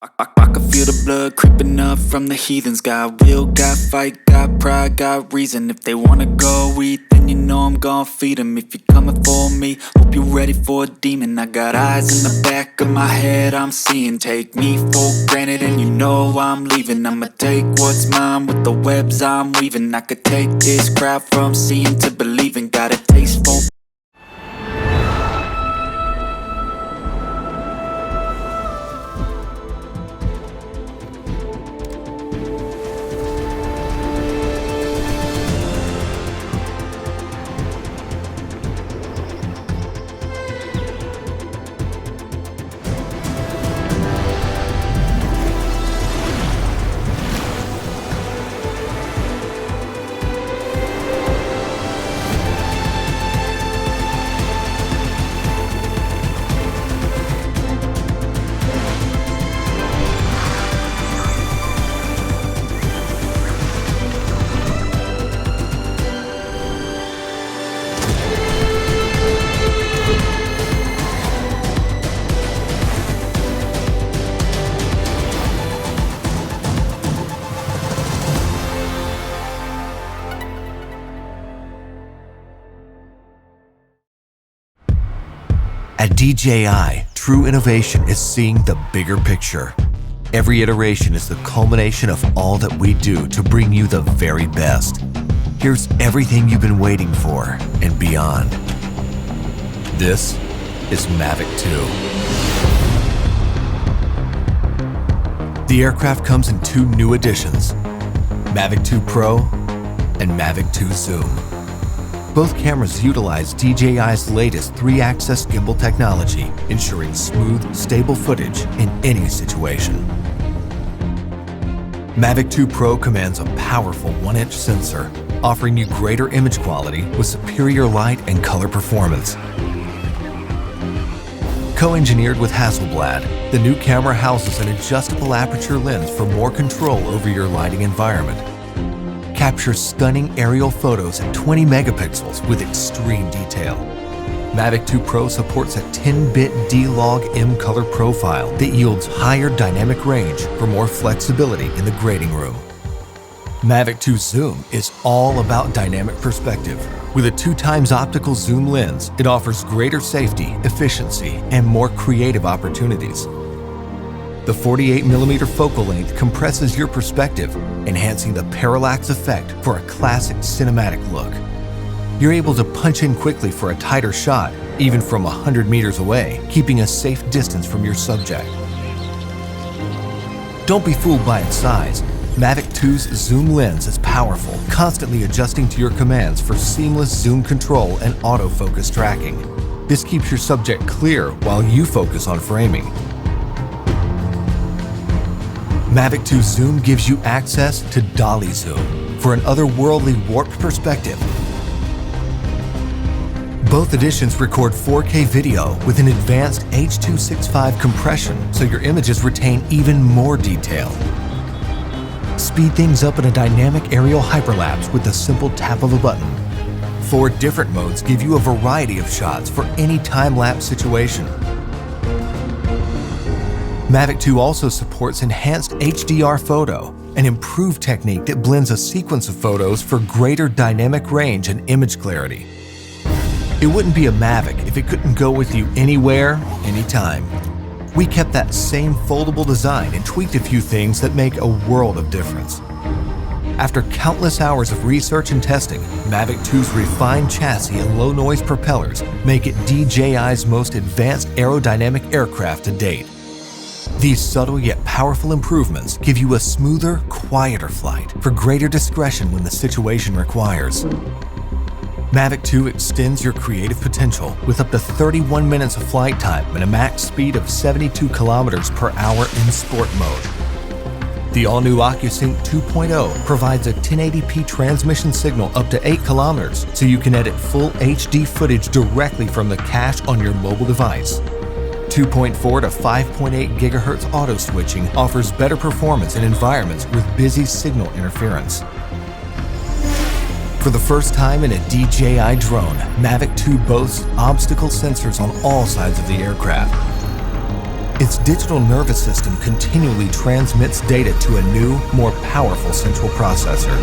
I can feel the blood creeping up from the heathens. Got will, got fight, got pride, got reason. If they wanna go eat, then you know I'm gon' feed them. If you're coming for me, hope you're ready for a demon. I got eyes in the back of my head, I'm seeing. Take me for granted and you know I'm leaving. I'ma take what's mine with the webs I'm weaving. I could take this crowd from seeing to believing. Got a taste for At DJI, true innovation is seeing the bigger picture. Every iteration is the culmination of all that we do to bring you the very best. Here's everything you've been waiting for and beyond. This is Mavic 2. The aircraft comes in two new editions, Mavic 2 Pro and Mavic 2 Zoom. Both cameras utilize DJI's latest 3-axis gimbal technology, ensuring smooth, stable footage in any situation. Mavic 2 Pro commands a powerful 1-inch sensor, offering you greater image quality with superior light and color performance. Co-engineered with Hasselblad, the new camera houses an adjustable aperture lens for more control over your lighting environment. Captures stunning aerial photos at 20 megapixels with extreme detail. Mavic 2 Pro supports a 10-bit D-Log-M color profile that yields higher dynamic range for more flexibility in the grading room. Mavic 2 Zoom is all about dynamic perspective. With a 2x optical zoom lens, it offers greater safety, efficiency, and more creative opportunities. The 48mm focal length compresses your perspective, enhancing the parallax effect for a classic cinematic look. You're able to punch in quickly for a tighter shot, even from 100 meters away, keeping a safe distance from your subject. Don't be fooled by its size. Mavic 2's zoom lens is powerful, constantly adjusting to your commands for seamless zoom control and autofocus tracking. This keeps your subject clear while you focus on framing. Mavic 2 Zoom gives you access to Dolly Zoom for an otherworldly warped perspective. Both editions record 4K video with an advanced H.265 compression, so your images retain even more detail. Speed things up in a dynamic aerial hyperlapse with the simple tap of a button. 4 different modes give you a variety of shots for any time-lapse situation. Mavic 2 also supports enhanced HDR photo, an improved technique that blends a sequence of photos for greater dynamic range and image clarity. It wouldn't be a Mavic if it couldn't go with you anywhere, anytime. We kept that same foldable design and tweaked a few things that make a world of difference. After countless hours of research and testing, Mavic 2's refined chassis and low-noise propellers make it DJI's most advanced aerodynamic aircraft to date. These subtle yet powerful improvements give you a smoother, quieter flight for greater discretion when the situation requires. Mavic 2 extends your creative potential with up to 31 minutes of flight time and a max speed of 72 kilometers per hour in sport mode. The all-new OcuSync 2.0 provides a 1080p transmission signal up to 8 kilometers, so you can edit full HD footage directly from the cache on your mobile device. 2.4 to 5.8 GHz auto switching offers better performance in environments with busy signal interference. For the first time in a DJI drone, Mavic 2 boasts obstacle sensors on all sides of the aircraft. Its digital nervous system continually transmits data to a new, more powerful central processor.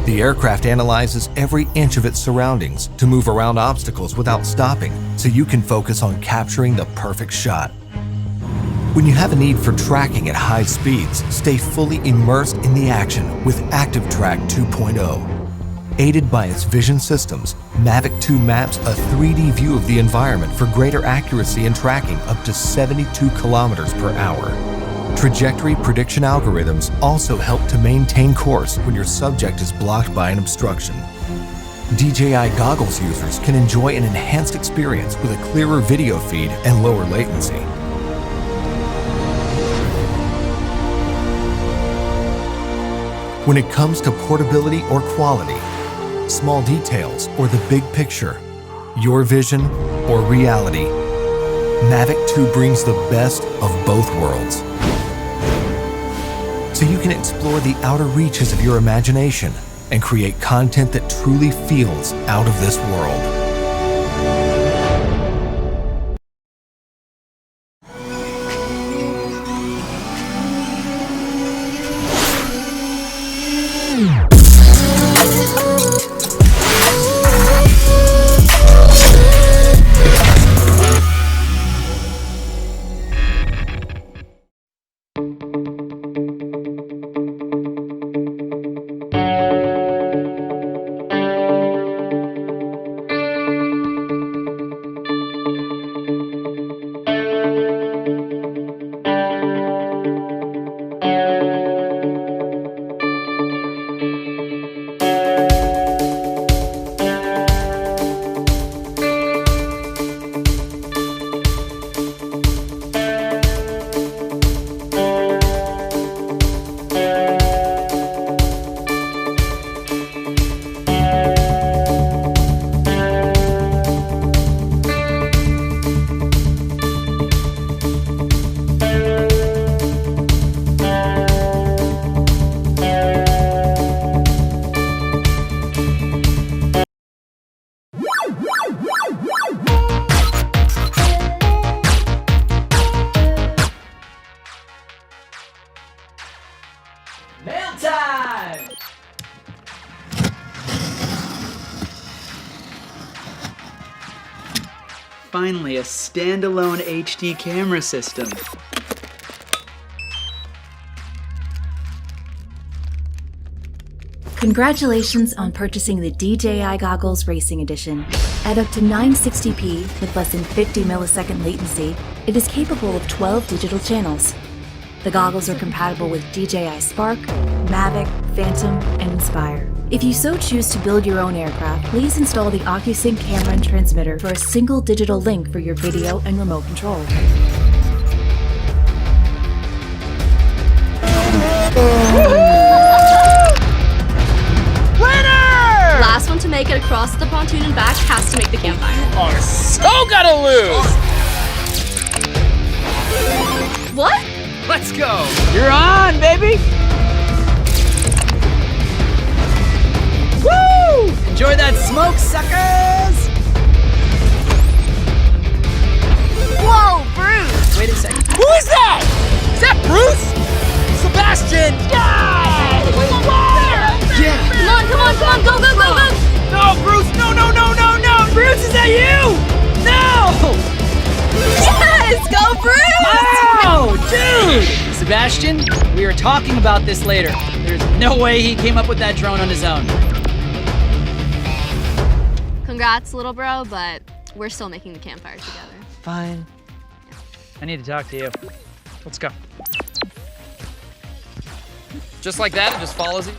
The aircraft analyzes every inch of its surroundings to move around obstacles without stopping, so you can focus on capturing the perfect shot. When you have a need for tracking at high speeds, stay fully immersed in the action with ActiveTrack 2.0. Aided by its vision systems, Mavic 2 maps a 3D view of the environment for greater accuracy in tracking up to 72 kilometers per hour. Trajectory prediction algorithms also help to maintain course when your subject is blocked by an obstruction. DJI goggles users can enjoy an enhanced experience with a clearer video feed and lower latency. When it comes to portability or quality, small details or the big picture, your vision or reality, Mavic 2 brings the best of both worlds. So you can explore the outer reaches of your imagination and create content that truly feels out of this world. Mail time! Finally, a standalone HD camera system. Congratulations on purchasing the DJI Goggles Racing Edition. At up to 960p with less than 50 millisecond latency, it is capable of 12 digital channels. The goggles are compatible with DJI Spark, Mavic, Phantom, and Inspire. If you so choose to build your own aircraft, please install the OcuSync camera and transmitter for a single digital link for your video and remote control. Last one to make it across the pontoon and back has to make the campfire. You are so gonna lose! What? Let's go! You're on, baby! Woo! Enjoy that smoke, suckers! Whoa, Bruce! Wait a second. Who is that? Is that Bruce? Sebastian! Yeah! Come on, go! No, Bruce! No! Bruce, is that you? No! Yes, go Bruce! Oh, dude! Sebastian, we were talking about this later. There's no way he came up with that drone on his own. Congrats, little bro, but we're still making the campfire together. Fine. I need to talk to you. Let's go. Just like that, it just follows you?